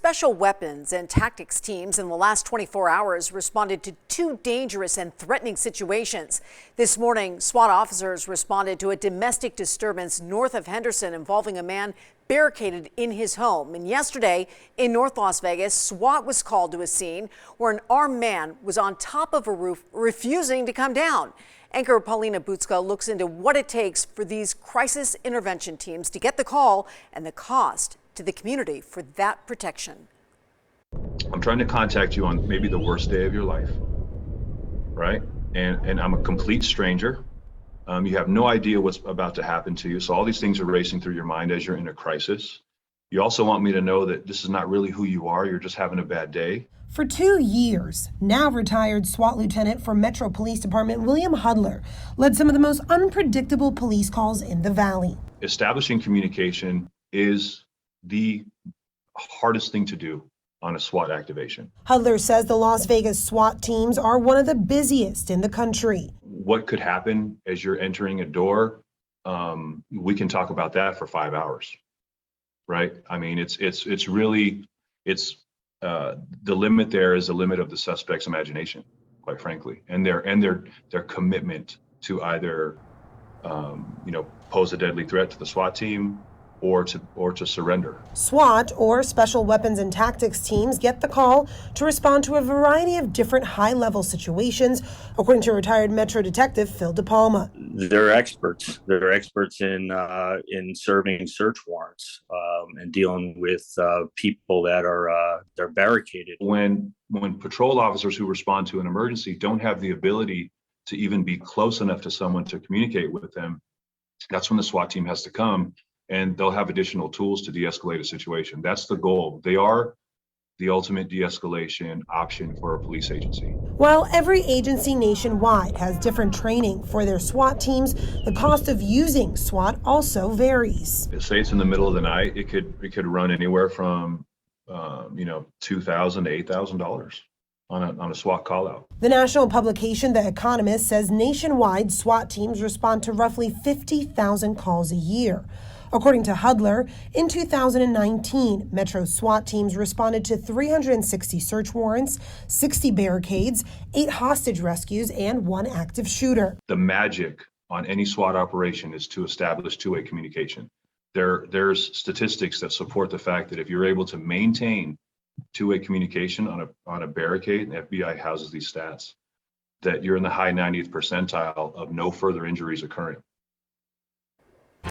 Special weapons and tactics teams in the last 24 hours responded to two dangerous and threatening situations. This morning, SWAT officers responded to a domestic disturbance north of Henderson involving a man barricaded in his home. And yesterday in North Las Vegas, SWAT was called to a scene where an armed man was on top of a roof refusing to come down. Anchor Paulina Butska looks into what it takes for these crisis intervention teams to get the call and the cost to the community for that protection. I'm trying to contact you on maybe the worst day of your life, right? And I'm a complete stranger. You have no idea what's about to happen to you. So all these things are racing through your mind as you're in a crisis. You also want me to know that this is not really who you are. You're just having a bad day. For 2 years, now retired SWAT Lieutenant for Metro Police Department William Hudler led some of the most unpredictable police calls in the Valley. Establishing communication is the hardest thing to do on a SWAT activation. Hudler says the Las Vegas SWAT teams are one of the busiest in the country. What could happen as you're entering a door? We can talk about that for 5 hours, right? I mean, it's the limit there is the limit of the suspect's imagination, quite frankly, and their commitment to either pose a deadly threat to the SWAT team or to surrender. SWAT, or Special Weapons and Tactics teams, get the call to respond to a variety of different high-level situations, according to retired Metro Detective Phil DePalma. They're experts. They're experts in serving search warrants and dealing with people that are they're barricaded. When patrol officers who respond to an emergency don't have the ability to even be close enough to someone to communicate with them, that's when the SWAT team has to come. And they'll have additional tools to de-escalate a situation. That's the goal. They are the ultimate de-escalation option for a police agency. While every agency nationwide has different training for their SWAT teams, the cost of using SWAT also varies. Say it's in the middle of the night, it could run anywhere from $2,000 to $8,000 on a SWAT call out. The national publication The Economist says nationwide SWAT teams respond to roughly 50,000 calls a year. According to Hudler, in 2019, Metro SWAT teams responded to 360 search warrants, 60 barricades, 8 hostage rescues, and 1 active shooter. The magic on any SWAT operation is to establish two-way communication. There's statistics that support the fact that if you're able to maintain two-way communication on a barricade, and the FBI houses these stats, that you're in the high 90th percentile of no further injuries occurring.